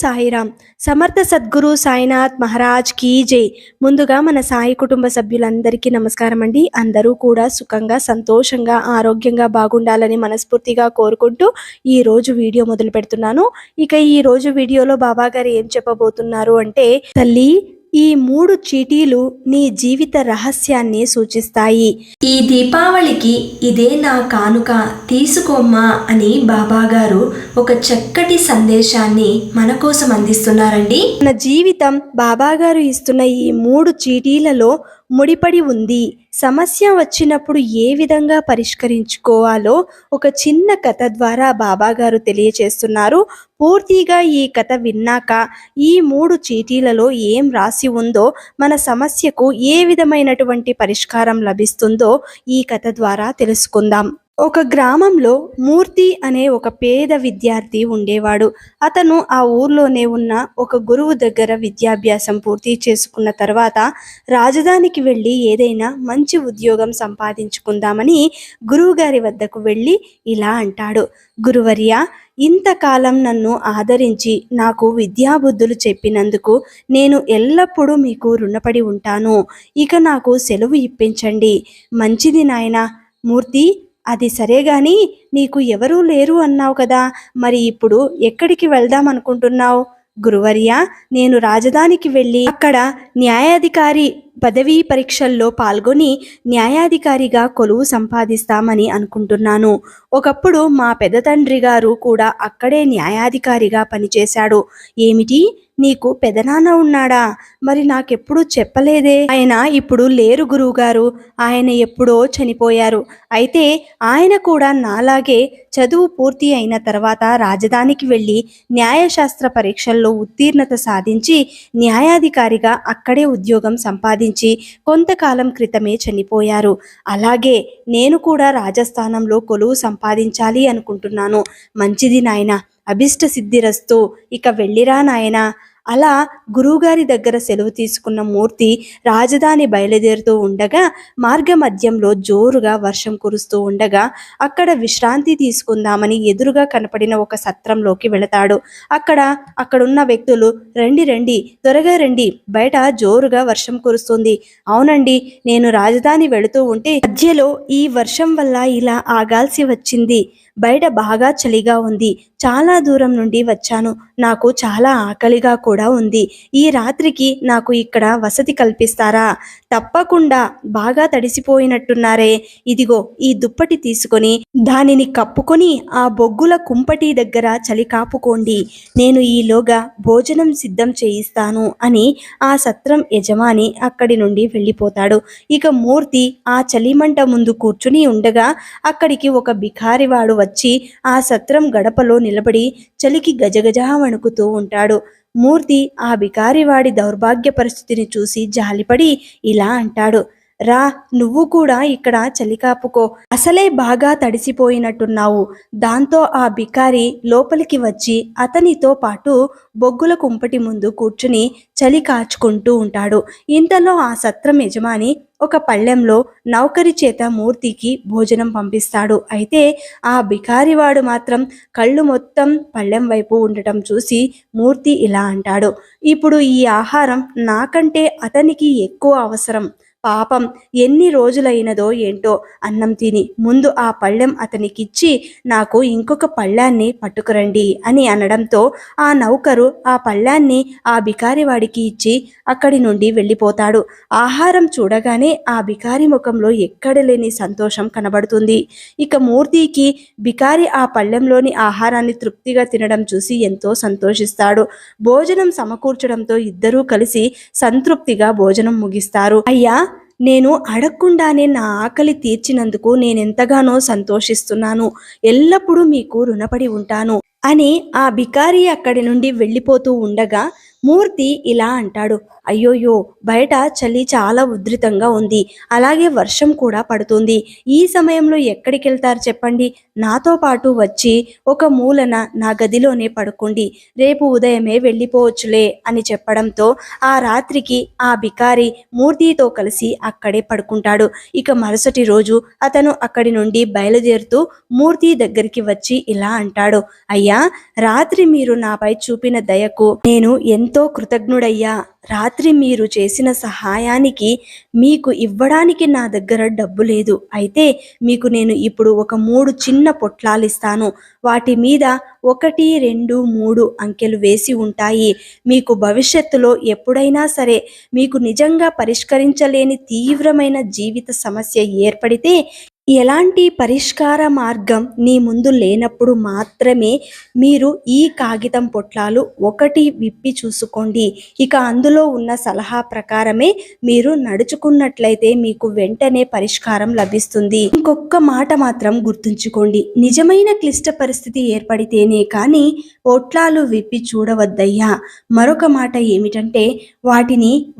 సాయిరామ్. సమర్థ సద్గురు సాయినాథ్ మహారాజ్ కీ జై. ముందుగా మన సాయి కుటుంబ సభ్యులందరికీ నమస్కారం అండి. అందరూ కూడా సుఖంగా, సంతోషంగా, ఆరోగ్యంగా బాగుండాలని మనస్ఫూర్తిగా కోరుకుంటూ ఈ రోజు వీడియో మొదలు పెడుతున్నాను. ఇక ఈ రోజు వీడియోలో బాబా గారు ఏం చెప్పబోతున్నారు అంటే, తల్లి, ఈ 3 చీటీలు నీ జీవిత రహస్యాన్ని సూచిస్తాయి. ఈ దీపావళికి ఇదే నా కానుక, తీసుకోమ్మా అని బాబా గారు ఒక చక్కటి సందేశాన్ని మన కోసం అందిస్తున్నారండి. మన జీవితం బాబా గారు ఇస్తున్న ఈ 3 చీటీలలో ముడిపడి ఉంది. సమస్య వచ్చినప్పుడు ఏ విధంగా పరిష్కరించుకోవాలో ఒక చిన్న కథ ద్వారా బాబా గారు తెలియచేస్తున్నారు. పూర్తిగా ఈ కథ విన్నాక ఈ 3 చీటీలలో ఏం రాసి ఉందో, మన సమస్యకు ఏ విధమైనటువంటి పరిష్కారం లభిస్తుందో ఈ కథ ద్వారా తెలుసుకుందాం. ఒక గ్రామంలో మూర్తి అనే ఒక పేద విద్యార్థి ఉండేవాడు. అతను ఆ ఊర్లోనే ఉన్న ఒక గురువు దగ్గర విద్యాభ్యాసం పూర్తి చేసుకున్న తర్వాత రాజధానికి వెళ్ళి ఏదైనా మంచి ఉద్యోగం సంపాదించుకుందామని గురువుగారి వద్దకు వెళ్ళి ఇలా అంటాడు, గురువర్య, ఇంతకాలం నన్ను ఆదరించి నాకు విద్యాబుద్ధులు చెప్పినందుకు నేను ఎల్లప్పుడూ మీకు రుణపడి ఉంటాను. ఇక నాకు సెలవు ఇప్పించండి. మంచిది నాయనా. మూర్తి, అది సరే గాని నీకు ఎవరూ లేరు అన్నావు కదా, మరి ఇప్పుడు ఎక్కడికి వెళ్దాం అనుకుంటున్నావు? గురువర్య, నేను రాజధానికి వెళ్ళి అక్కడ న్యాయాధికారి పదవీ పరీక్షల్లో పాల్గొని న్యాయాధికారిగా కొలువు సంపాదిస్తామని అనుకుంటున్నాను. ఒకప్పుడు మా పెద్ద తండ్రి గారు కూడా అక్కడే న్యాయాధికారిగా పనిచేశాడు. ఏమిటి, నీకు పెదనాన్న ఉన్నాడా? మరి నాకెప్పుడు చెప్పలేదే? ఆయన ఇప్పుడు లేరు గురువుగారు, ఆయన ఎప్పుడో చనిపోయారు. అయితే ఆయన కూడా నాలాగే చదువు పూర్తి అయిన తర్వాత రాజధానికి వెళ్ళి న్యాయశాస్త్ర పరీక్షల్లో ఉత్తీర్ణత సాధించి న్యాయాధికారిగా అక్కడే ఉద్యోగం సంపాదించి కొంతకాలం క్రితమే చనిపోయారు. అలాగే నేను కూడా రాజస్థానంలో కొలువు సంపాదించాలి అనుకుంటున్నాను. మంచిది నాయనా, అభిష్ట సిద్ధిరస్తు. ఇక వెళ్ళిరా నాయనా. అలా గురువుగారి దగ్గర సెలవు తీసుకున్న మూర్తి రాజధాని బయలుదేరుతూ ఉండగా మార్గ మధ్యంలో జోరుగా వర్షం కురుస్తూ ఉండగా అక్కడ విశ్రాంతి తీసుకుందామని ఎదురుగా కనపడిన ఒక సత్రంలోకి వెళతాడు. అక్కడున్న వ్యక్తులు, రండి రండి, త్వరగా రండి, బయట జోరుగా వర్షం కురుస్తుంది. అవునండి, నేను రాజధాని వెళుతూ ఉంటే మధ్యలో ఈ వర్షం వల్ల ఇలా ఆగాల్సి వచ్చింది. బయట బాగా చలిగా ఉంది. చాలా దూరం నుండి వచ్చాను. నాకు చాలా ఆకలిగా కూడా ఉంది. ఈ రాత్రికి నాకు ఇక్కడ వసతి కల్పిస్తారా? తప్పకుండా. బాగా తడిసిపోయినట్టున్నారే. ఇదిగో ఈ దుప్పటి తీసుకొని దానిని కప్పుకొని ఆ బొగ్గుల కుంపటి దగ్గర చలి కాపుకోండి. నేను ఈలోగా భోజనం సిద్ధం చేయిస్తాను అని ఆ సత్రం యజమాని అక్కడి నుండి వెళ్ళిపోతాడు. ఇక మూర్తి ఆ చలిమంట ముందు కూర్చుని ఉండగా అక్కడికి ఒక బికారివాడు వచ్చి ఆ సత్రం గడపలో నిలబడి చలికి గజగజా వణుకుతూ ఉంటాడు. మూర్తి ఆ బికారివాడి దౌర్భాగ్య పరిస్థితిని చూసి జాలిపడి ఇలా అంటాడు, రా, నువ్వు కూడా ఇక్కడ చలి కాపుకో. అసలే బాగా తడిసిపోయినట్టున్నావు. దాంతో ఆ బికారి లోపలికి వచ్చి అతనితో పాటు బొగ్గుల కుంపటి ముందు కూర్చుని చలి కాచుకుంటూ ఉంటాడు. ఇంతలో ఆ సత్రం యజమాని ఒక పళ్ళెంలో నౌకరి చేత మూర్తికి భోజనం పంపిస్తాడు. అయితే ఆ బికారివాడు మాత్రం కళ్ళు మొత్తం పళ్ళెం వైపు ఉండటం చూసి మూర్తి ఇలా అంటాడు, ఇప్పుడు ఈ ఆహారం నాకంటే అతనికి ఎక్కువ అవసరం. పాపం, ఎన్ని రోజులైనదో ఏంటో అన్నం తిని ముందు ఆ పళ్ళెం అతనికిచ్చి నాకు ఇంకొక పళ్ళాన్ని పట్టుకురండి అని అనడంతో ఆ నౌకరు ఆ పళ్ళాన్ని ఆ బికారివాడికి ఇచ్చి అక్కడి నుండి వెళ్ళిపోతాడు. ఆహారం చూడగానే ఆ బికారి ముఖంలో ఎక్కడలేని సంతోషం కనబడుతుంది. ఇక మూర్తికి బికారి ఆ పళ్ళెంలోని ఆహారాన్ని తృప్తిగా తినడం చూసి ఎంతో సంతోషిస్తాడు. భోజనం సమకూర్చడంతో ఇద్దరూ కలిసి సంతృప్తిగా భోజనం ముగిస్తారు. అయ్యా, నేను అడగకుండానే నా ఆకలి తీర్చినందుకు నేనెంతగానో సంతోషిస్తున్నాను. ఎల్లప్పుడూ మీకు రుణపడి ఉంటాను అని ఆ బికారి అక్కడి నుండి వెళ్ళిపోతూ ఉండగా మూర్తి ఇలా అంటాడు, అయ్యోయ్యో, బయట చలి చాలా ఉధృతంగా ఉంది, అలాగే వర్షం కూడా పడుతుంది. ఈ సమయంలో ఎక్కడికి వెళ్తారు చెప్పండి? నాతో పాటు వచ్చి ఒక మూలన నా గదిలోనే పడుకోండి, రేపు ఉదయమే వెళ్ళిపోవచ్చులే అని చెప్పడంతో ఆ రాత్రికి ఆ బికారి మూర్తితో కలిసి అక్కడే పడుకుంటాడు. ఇక మరుసటి రోజు అతను అక్కడి నుండి బయలుదేరుతూ మూర్తి దగ్గరికి వచ్చి ఇలా అంటాడు, అయ్యా, రాత్రి మీరు నాపై చూపిన దయకు నేను ఎంతో కృతజ్ఞుడయ్యా. రాత్రి మీరు చేసిన సహాయానికి మీకు ఇవ్వడానికి నా దగ్గర డబ్బు లేదు, అయితే మీకు నేను ఇప్పుడు ఒక 3 చిన్న పొట్లాలు ఇస్తాను. వాటి మీద 1, 2, 3 అంకెలు వేసి ఉంటాయి. మీకు భవిష్యత్తులో ఎప్పుడైనా సరే మీకు నిజంగా పరిష్కరించలేని తీవ్రమైన జీవిత సమస్య ఏర్పడితే, ఎలాంటి పరిష్కార మార్గం నీ ముందు లేనప్పుడు మాత్రమే మీరు ఈ కాగితం పొట్లాలు ఒకటి విప్పి చూసుకోండి. ఇక అందులో ఉన్న సలహా ప్రకారమే మీరు నడుచుకున్నట్లయితే మీకు వెంటనే పరిష్కారం లభిస్తుంది. ఇంకొక మాట మాత్రం గుర్తుంచుకోండి, నిజమైన క్లిష్ట పరిస్థితి ఏర్పడితేనే కానీ పొట్లాలు విప్పి చూడవద్దయ్యా. మరొక మాట ఏమిటంటే,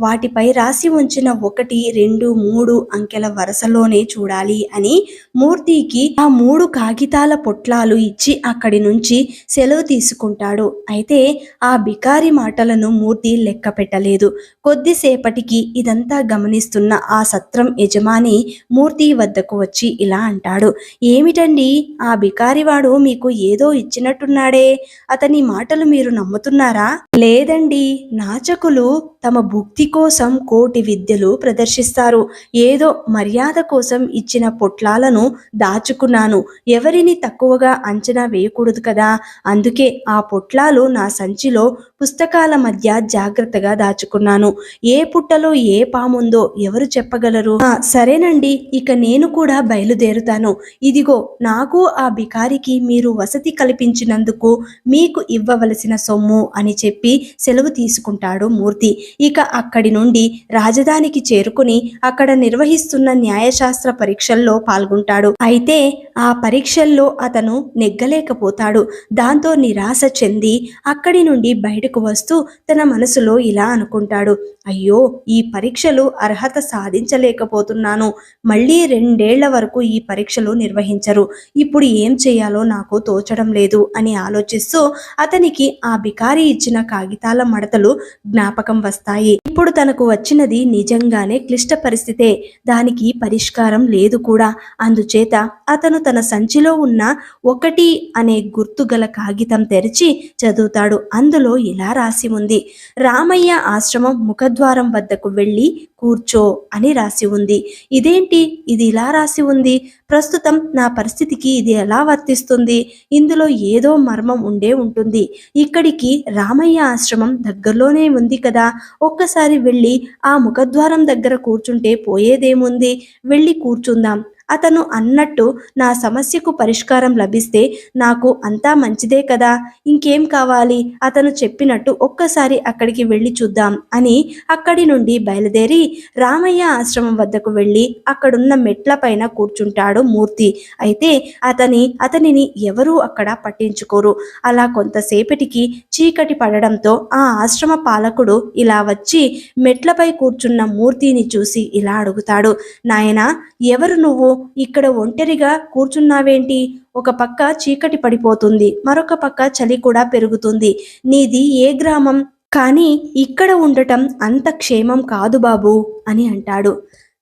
వాటిపై రాసి ఉంచిన 1, 2, 3 అంకెల వరుసలోనే చూడాలి అని మూర్తికి ఆ 3 కాగితాల పొట్లాలు ఇచ్చి అక్కడి నుంచి సెలవు తీసుకుంటాడు. అయితే ఆ బికారి మాటలను మూర్తి లెక్క పెట్టలేదు. కొద్దిసేపటికి ఇదంతా గమనిస్తున్న ఆ సత్రం యజమాని మూర్తి వద్దకు వచ్చి ఇలా అంటాడు, ఏమిటండి, ఆ బికారివాడు మీకు ఏదో ఇచ్చినట్టున్నాడే, అతని మాటలు మీరు నమ్ముతున్నారా? లేదండి, నాచకులు తమ భుక్తి కోసం కోటి విద్యలు ప్రదర్శిస్తారు. ఏదో మర్యాద కోసం ఇచ్చిన పొట్లాలను దాచుకున్నాను. ఎవరిని తక్కువగా అంచనా వేయకూడదు కదా, అందుకే ఆ పొట్లాలు నా సంచిలో పుస్తకాల మధ్య జాగ్రత్తగా దాచుకున్నాను. ఏ పుట్టలో ఏ పాముందో ఎవరు చెప్పగలరు? సరేనండి, ఇక నేను కూడా బయలుదేరుతాను. ఇదిగో, నాకు ఆ బికారికి మీరు వసతి కల్పించినందుకు మీకు ఇవ్వవలసిన సొమ్ము అని చెప్పి సెలవు తీసుకుంటాడు మూర్తి. ఇక అక్కడి నుండి రాజధానికి చేరుకుని అక్కడ నిర్వహిస్తున్న న్యాయశాస్త్ర పరీక్షల్లో పాల్గొంటాడు. అయితే ఆ పరీక్షల్లో అతను నెగ్గలేకపోతాడు. దాంతో నిరాశ చెంది అక్కడి నుండి బయటకు వస్తూ తన మనసులో ఇలా అనుకుంటాడు, అయ్యో, ఈ పరీక్షలు అర్హత సాధించలేకపోతున్నాను. మళ్ళీ 2 ఏళ్ల వరకు ఈ పరీక్షలు నిర్వహించరు. ఇప్పుడు ఏం చేయాలో నాకు తోచడం లేదు అని ఆలోచిస్తూ అతనికి ఆ బికారి ఇచ్చిన కాగితాల మడతలు జ్ఞాపకం వస్తాయి. ఇప్పుడు తనకు వచ్చినది నిజంగానే క్లిష్ట పరిస్థితే, దానికి పరిష్కారం లేదు కూడా. అందుచేత అతను తన సంచిలో ఉన్న 1 అనే గుర్తుగల కాగితం తెరిచి చదువుతాడు. అందులో ఇలా రాసి ఉంది, రామయ్య ఆశ్రమం ముఖద్వారం వద్దకు వెళ్ళి కూర్చో అని రాసి ఉంది. ఇదేంటి, ఇది ఇలా రాసి ఉంది? ప్రస్తుతం నా పరిస్థితికి ఇది ఎలా వర్తిస్తుంది? ఇందులో ఏదో మర్మం ఉండే ఉంటుంది. ఇక్కడికి రామయ్య ఆశ్రమం దగ్గరలోనే ఉంది కదా, ఒక్కసారి వెళ్ళి ఆ ముఖద్వారం దగ్గర కూర్చుంటే పోయేదేముంది, వెళ్ళి కూర్చుందాం. అతను అన్నట్టు నా సమస్యకు పరిష్కారం లభిస్తే నాకు అంతా మంచిదే కదా, ఇంకేం కావాలి? అతను చెప్పినట్టు ఒక్కసారి అక్కడికి వెళ్ళి చూద్దాం అని అక్కడి నుండి బయలుదేరి రామయ్య ఆశ్రమం వద్దకు వెళ్ళి అక్కడున్న మెట్ల పైన కూర్చుంటాడు మూర్తి. అయితే అతనిని ఎవరూ అక్కడ పట్టించుకోరు. అలా కొంతసేపటికి చీకటి పడడంతో ఆ ఆశ్రమ పాలకుడు ఇలా వచ్చి మెట్లపై కూర్చున్న మూర్తిని చూసి ఇలా అడుగుతాడు, నాయనా, ఎవరు నువ్వు? ఇక్కడ ఒంటరిగా కూర్చున్నావేంటి? ఒక పక్క చీకటి పడిపోతుంది, మరొక పక్క చలి కూడా పెరుగుతుంది. నీది ఏ గ్రామం? కానీ ఇక్కడ ఉండటం అంత క్షేమం కాదు బాబు అని అంటాడు.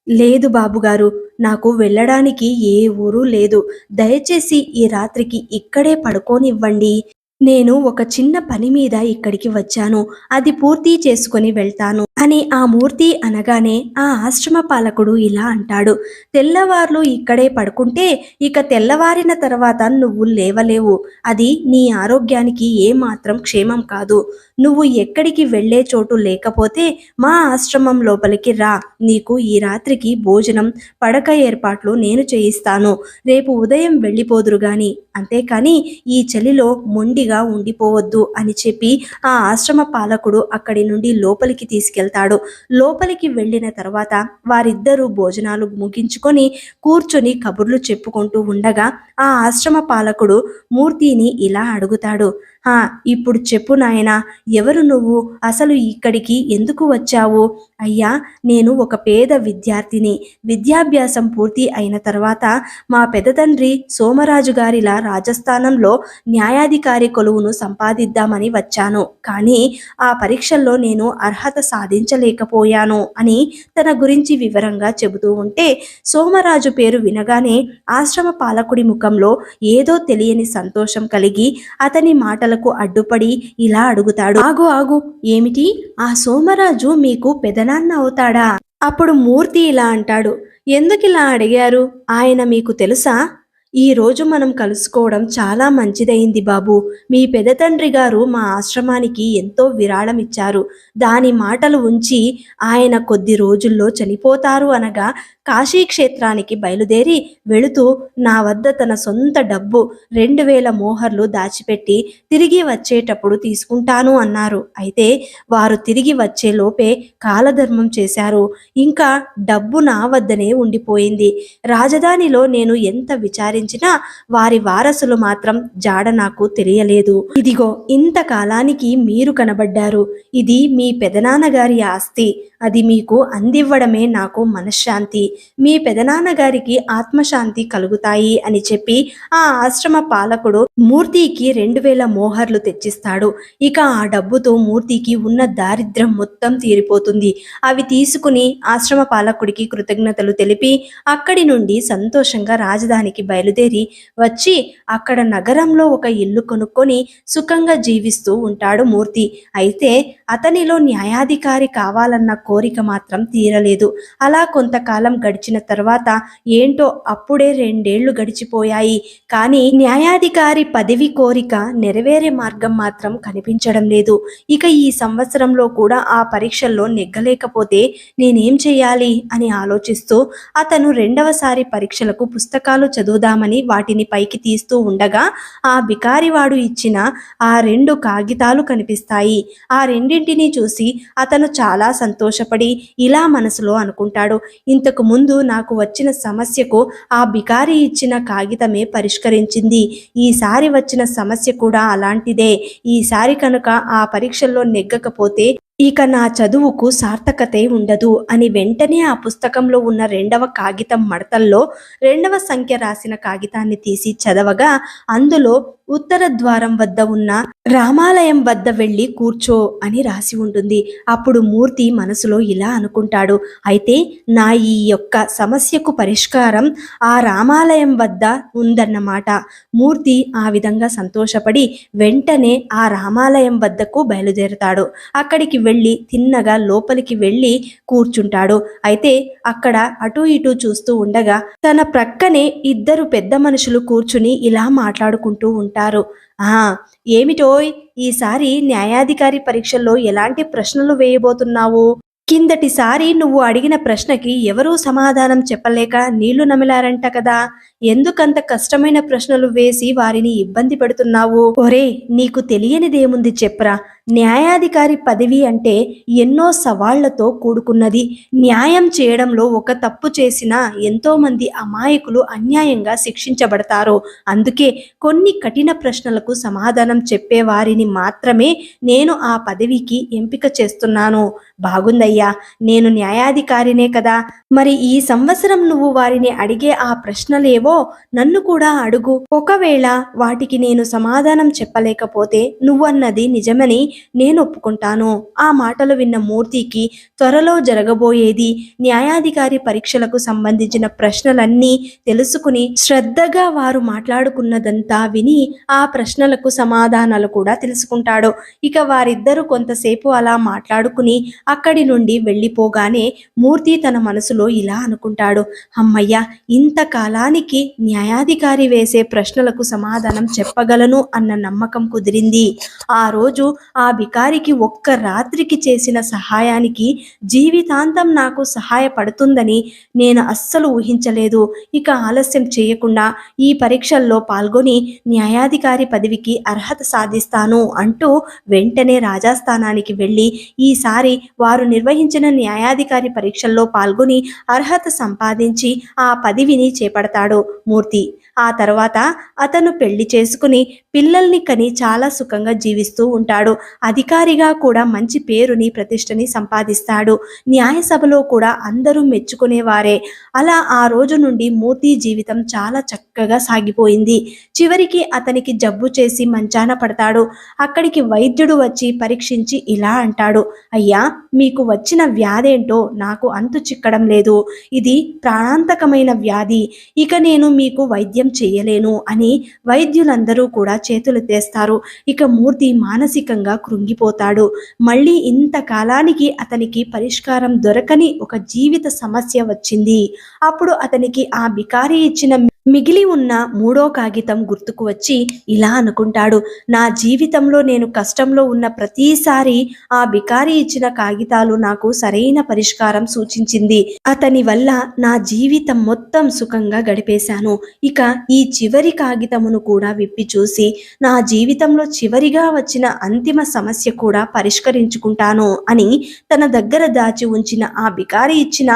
లేదు బాబుగారు, నాకు వెళ్ళడానికి ఏ ఊరు లేదు. దయచేసి ఈ రాత్రికి ఇక్కడే పడుకోనివ్వండి. నేను ఒక చిన్న పని మీద ఇక్కడికి వచ్చాను, అది పూర్తి చేసుకొని వెళ్తాను అని ఆ మూర్తి అనగానే ఆ ఆశ్రమ పాలకుడు ఇలా అంటాడు, తెల్లవార్లు ఇక్కడే పడుకుంటే ఇక తెల్లవారిన తర్వాత నువ్వు లేవలేవు. అది నీ ఆరోగ్యానికి ఏమాత్రం క్షేమం కాదు. నువ్వు ఎక్కడికి వెళ్ళే చోటు లేకపోతే మా ఆశ్రమం లోపలికి రా, నీకు ఈ రాత్రికి భోజనం, పడక ఏర్పాట్లు నేను చేయిస్తాను. రేపు ఉదయం వెళ్ళిపోదురు గాని, అంతేకాని ఈ చలిలో మొండిగా ఉండిపోవద్దు అని చెప్పి ఆ ఆశ్రమ పాలకుడు అక్కడి నుండి లోపలికి తీసుకెళ్తాడు. లోపలికి వెళ్ళిన తర్వాత వారిద్దరూ భోజనాలు ముగించుకొని కూర్చొని కబుర్లు చెప్పుకుంటూ ఉండగా ఆ ఆశ్రమ పాలకుడు మూర్తిని ఇలా అడుగుతాడు, హా, ఇప్పుడు చెప్పు నాయనా, ఎవరు నువ్వు? అసలు ఇక్కడికి ఎందుకు వచ్చావు? అయ్యా, నేను ఒక పేద విద్యార్థిని. విద్యాభ్యాసం పూర్తి అయిన తర్వాత మా పెదతండ్రి సోమరాజు గారిలా రాజస్థానంలో న్యాయాధికారి కొలువును సంపాదిద్దామని వచ్చాను. కానీ ఆ పరీక్షల్లో నేను అర్హత సాధించలేకపోయాను అని తన గురించి వివరంగా చెబుతూ ఉంటే, సోమరాజు పేరు వినగానే ఆశ్రమ పాలకుడి ముఖంలో ఏదో తెలియని సంతోషం కలిగి అతని మాటలకు అడ్డుపడి ఇలా అడుగుతాడు. ఆగు ఆగు, ఏమిటి? ఆ సోమరాజు మీకు పెదనాన్న అవుతాడా? అప్పుడు మూర్తి ఇలా అంటాడు. ఎందుకిలా అడిగారు? ఆయన మీకు తెలుసా? ఈ రోజు మనం కలుసుకోవడం చాలా మంచిదైంది బాబు. మీ పెదతండ్రి గారు మా ఆశ్రమానికి ఎంతో విరాళం ఇచ్చారు. దాని మాటలు ఉంచి ఆయన కొద్ది రోజుల్లో చనిపోతారు అనగా కాశీ క్షేత్రానికి బయలుదేరి వెళుతూ నా వద్ద తన సొంత డబ్బు 2000 మోహర్లు దాచిపెట్టి తిరిగి వచ్చేటప్పుడు తీసుకుంటాను అన్నారు. అయితే వారు తిరిగి వచ్చే లోపే కాలధర్మం చేశారు. ఇంకా డబ్బు నా వద్దనే ఉండిపోయింది. రాజధానిలో నేను ఎంత విచారించినా వారి వారసులు మాత్రం జాడ నాకు తెలియలేదు. ఇదిగో ఇంతకాలానికి మీరు కనబడ్డారు. ఇది మీ పెదనాన్నగారి ఆస్తి. అది మీకు అందివ్వడమే నాకు మనశ్శాంతి. మీ పెదనాన్నగారికి ఆత్మశాంతి కలుగుతాయి అని చెప్పి ఆ ఆశ్రమ పాలకుడు మూర్తికి 2000 మోహర్లు తెచ్చిస్తాడు. ఇక ఆ డబ్బుతో మూర్తికి ఉన్న దారిద్ర్యం మొత్తం తీరిపోతుంది. అవి తీసుకుని ఆశ్రమ పాలకుడికి కృతజ్ఞతలు తెలిపి అక్కడి నుండి సంతోషంగా రాజధానికి బయలుదేరి వచ్చి అక్కడ నగరంలో ఒక ఇల్లు కొనుక్కొని సుఖంగా జీవిస్తూ ఉంటాడు మూర్తి. అయితే అతనిలో న్యాయాధికారి కావాలన్న కోరిక మాత్రం తీరలేదు. అలా కొంతకాలం గడిచిన తర్వాత ఏంటో అప్పుడే 2 ఏళ్లు గడిచిపోయాయి. కానీ న్యాయాధికారి పదవి కోరిక నెరవేరే మార్గం మాత్రం కనిపించడం లేదు. ఇక ఈ సంవత్సరంలో కూడా ఆ పరీక్షల్లో నెగ్గలేకపోతే నేనేం చేయాలి అని ఆలోచిస్తూ అతను 2వసారి పరీక్షలకు పుస్తకాలు చదువుదామని వాటిని పైకి తీస్తూ ఉండగా ఆ బికారివాడు ఇచ్చిన ఆ 2 కాగితాలు కనిపిస్తాయి. ఆ రెండింటినీ చూసి అతను చాలా సంతోషపడి ఇలా మనసులో అనుకుంటాడు. ఇంతకు ముందు నాకు వచ్చిన సమస్యకు ఆ బికారి ఇచ్చిన కాగితమే పరిష్కరించింది. ఈసారి వచ్చిన సమస్య కూడా అలాంటిదే. ఈసారి కనుక ఆ పరీక్షల్లో నెగ్గకపోతే ఇక నా చదువుకు సార్థకతే ఉండదు అని వెంటనే ఆ పుస్తకంలో ఉన్న 2వ కాగితం మడతల్లో 2వ సంఖ్య రాసిన కాగితాన్ని తీసి చదవగా అందులో ఉత్తర ద్వారం వద్ద ఉన్న రామాలయం వద్ద వెళ్ళి కూర్చో అని రాసి ఉంటుంది. అప్పుడు మూర్తి మనసులో ఇలా అనుకుంటాడు. అయితే నా ఈ యొక్క సమస్యకు పరిష్కారం ఆ రామాలయం వద్ద ఉందన్నమాట. మూర్తి ఆ విధంగా సంతోషపడి వెంటనే ఆ రామాలయం వద్దకు బయలుదేరుతాడు. అక్కడికి వెళ్ళి తిన్నగా లోపలికి వెళ్ళి కూర్చుంటాడు. అయితే అక్కడ అటు ఇటు చూస్తూ ఉండగా తన ప్రక్కనే 2 పెద్ద మనుషులు కూర్చుని ఇలా మాట్లాడుకుంటూ ఉంటారు. ఏమిటోయ్, ఈసారి న్యాయాధికారి పరీక్షల్లో ఎలాంటి ప్రశ్నలు వేయబోతున్నావు? కిందటిసారి నువ్వు అడిగిన ప్రశ్నకి ఎవరూ సమాధానం చెప్పలేక నీళ్లు నమిలారంట కదా. ఎందుకంత కష్టమైన ప్రశ్నలు వేసి వారిని ఇబ్బంది పెడుతున్నావు? ఒరే, నీకు తెలియనిదేముంది చెప్పరా. న్యాయాధికారి పదవి అంటే ఎన్నో సవాళ్లతో కూడుకున్నది. న్యాయం చేయడంలో ఒక తప్పు చేసినా ఎంతోమంది అమాయకులు అన్యాయంగా శిక్షించబడతారు. అందుకే కొన్ని కఠిన ప్రశ్నలకు సమాధానం చెప్పే వారిని మాత్రమే నేను ఆ పదవికి ఎంపిక చేస్తున్నాను. బాగుందయ్యా, నేను న్యాయాధికారినే కదా. మరి ఈ సంవత్సరం నువ్వు వారిని అడిగే ఆ ప్రశ్నలేవో నన్ను కూడా అడుగు. ఒకవేళ వాటికి నేను సమాధానం చెప్పలేకపోతే నువ్వన్నది నిజమని నేను ఒప్పుకుంటాను. ఆ మాటలు విన్న మూర్తికి త్వరలో జరగబోయేది న్యాయాధికారి పరీక్షలకు సంబంధించిన ప్రశ్నలన్నీ తెలుసుకుని శ్రద్ధగా వారు మాట్లాడుకున్నదంతా విని ఆ ప్రశ్నలకు సమాధానాలు కూడా తెలుసుకుంటాడు. ఇక వారిద్దరూ కొంతసేపు అలా మాట్లాడుకుని అక్కడి నుండి వెళ్ళిపోగానే మూర్తి తన మనసులో ఇలా అనుకుంటాడు. అమ్మయ్య, ఇంతకాలానికి న్యాయాధికారి వేసే ప్రశ్నలకు సమాధానం చెప్పగలను అన్న నమ్మకం కుదిరింది. ఆ రోజు ఆ బికారికి ఒక్క రాత్రికి చేసిన సహాయానికి జీవితాంతం నాకు సహాయపడుతుందని నేను అస్సలు ఊహించలేదు. ఇక ఆలస్యం చేయకుండా ఈ పరీక్షల్లో పాల్గొని న్యాయాధికారి పదవికి అర్హత సాధిస్తాను అంటూ వెంటనే రాజస్థానానికి వెళ్ళి ఈసారి వారు నిర్వహించిన న్యాయాధికారి పరీక్షల్లో పాల్గొని అర్హత సంపాదించి ఆ పదవిని చేపడతాడు మూర్తి. ఆ తర్వాత అతను పెళ్లి చేసుకుని పిల్లల్ని కని చాలా సుఖంగా జీవిస్తూ ఉంటాడు. అధికారిగా కూడా మంచి పేరుని ప్రతిష్టని సంపాదిస్తాడు. న్యాయసభలో కూడా అందరూ మెచ్చుకునేవారే. అలా ఆ రోజు నుండి మూర్తి జీవితం చాలా చక్కగా సాగిపోయింది. చివరికి అతనికి జబ్బు చేసి మంచాన పడతాడు. అక్కడికి వైద్యుడు వచ్చి పరీక్షించి ఇలా అంటాడు, అయ్యా, మీకు వచ్చిన వ్యాధేంటో నాకు అంతు చిక్కడం లేదు. ఇది ప్రాణాంతకమైన వ్యాధి. ఇక నేను మీకు వైద్యం చేయలేను అని వైద్యులందరూ కూడా చేతులు తెస్తారు. ఇక మూర్తి మానసికంగా కృంగిపోతాడు. మళ్ళీ ఇంతకాలానికి అతనికి పరిష్కారం దొరకని ఒక జీవిత సమస్య వచ్చింది. అప్పుడు అతనికి ఆ బికారి ఇచ్చిన మిగిలి ఉన్న 3వ కాగితం గుర్తుకు వచ్చి ఇలా అనుకుంటాడు, నా జీవితంలో నేను కష్టంలో ఉన్న ప్రతిసారి ఆ బికారి ఇచ్చిన కాగితాలు నాకు సరైన పరిష్కారం సూచించింది. అతని వల్ల నా జీవితం మొత్తం సుఖంగా గడిపేశాను. ఇక ఈ చివరి కాగితమును కూడా విప్పి చూసి నా జీవితంలో చివరిగా వచ్చిన అంతిమ సమస్య కూడా పరిష్కరించుకుంటాను అని తన దగ్గర దాచి ఉంచిన ఆ బికారి ఇచ్చిన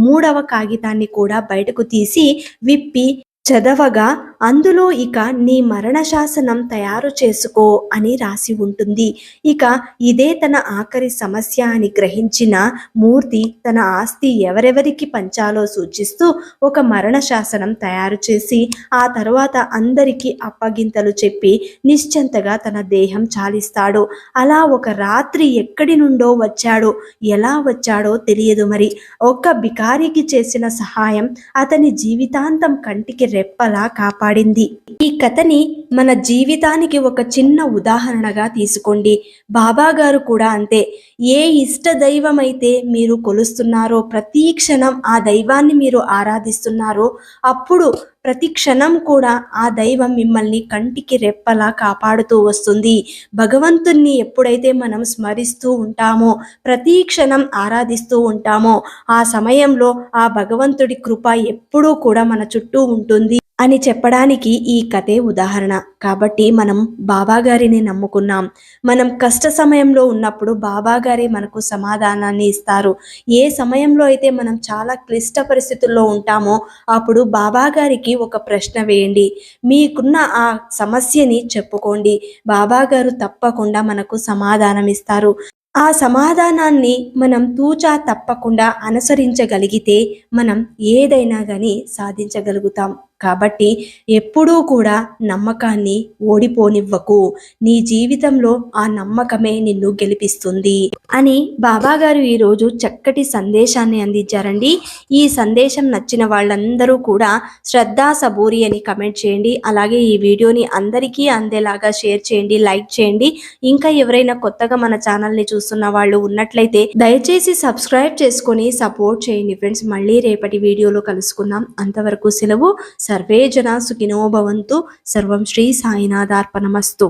3వ కాగితాన్ని కూడా బయటకు తీసి విప్పి చదవగా అందులో ఇక నీ మరణ శాసనం తయారు చేసుకో అని రాసి ఉంటుంది. ఇక ఇదే తన ఆఖరి సమస్య అని గ్రహించిన మూర్తి తన ఆస్తి ఎవరెవరికి పంచాలో సూచిస్తూ ఒక మరణ శాసనం తయారు చేసి ఆ తర్వాత అందరికీ అప్పగింతలు చెప్పి నిశ్చంతగా తన దేహం చాలిస్తాడు. అలా ఒక రాత్రి ఎక్కడి నుండో వచ్చాడో, ఎలా వచ్చాడో తెలియదు. మరి ఒక్క బికారికి చేసిన సహాయం అతని జీవితాంతం కంటికి రెప్పలా కాపాడింది. ఈ కథని మన జీవితానికి ఒక చిన్న ఉదాహరణగా తీసుకోండి. బాబా గారు కూడా అంతే. ఏ ఇష్ట దైవం అయితే మీరు కొలుస్తున్నారో, ప్రతి క్షణం ఆ దైవాన్ని మీరు ఆరాధిస్తున్నారో, అప్పుడు ప్రతి క్షణం కూడా ఆ దైవం మిమ్మల్ని కంటికి రెప్పలా కాపాడుతూ వస్తుంది. భగవంతుణ్ణి ఎప్పుడైతే మనం స్మరిస్తూ ఉంటామో, ప్రతి క్షణం ఆరాధిస్తూ ఉంటామో, ఆ సమయంలో ఆ భగవంతుడి కృప ఎప్పుడూ కూడా మన చుట్టూ ఉంటుంది అని చెప్పడానికి ఈ కథే ఉదాహరణ. కాబట్టి మనం బాబాగారిని నమ్ముకున్నాం. మనం కష్ట సమయంలో ఉన్నప్పుడు బాబాగారే మనకు సమాధానాన్ని ఇస్తారు. ఏ సమయంలో అయితే మనం చాలా క్లిష్ట పరిస్థితుల్లో ఉంటామో అప్పుడు బాబాగారికి ఒక ప్రశ్న వేయండి. మీకున్న ఆ సమస్యని చెప్పుకోండి. బాబాగారు తప్పకుండా మనకు సమాధానం ఇస్తారు. ఆ సమాధానాన్ని మనం తూచా తప్పకుండా అనుసరించగలిగితే మనం ఏదైనా కానీ సాధించగలుగుతాం. కాబట్టి ఎప్పుడూ కూడా నమ్మకాన్ని ఓడిపోనివ్వకు. నీ జీవితంలో ఆ నమ్మకమే నిన్ను గెలిపిస్తుంది అని బాబాగారు ఈరోజు చక్కటి సందేశాన్ని అందించారండి. ఈ సందేశం నచ్చిన వాళ్ళందరూ కూడా శ్రద్ధా సబూరి అని కమెంట్ చేయండి. అలాగే ఈ వీడియోని అందరికీ అందేలాగా షేర్ చేయండి, లైక్ చేయండి. ఇంకా ఎవరైనా కొత్తగా మన ఛానల్ని చూస్తున్న వాళ్ళు ఉన్నట్లయితే దయచేసి సబ్స్క్రైబ్ చేసుకొని సపోర్ట్ చేయండి ఫ్రెండ్స్. మళ్ళీ రేపటి వీడియోలో కలుసుకుందాం. అంతవరకు సెలవు. సర్వే జనా సుఖినో భవంతు. సర్వం శ్రీ సాయినాథార్పణమస్తు.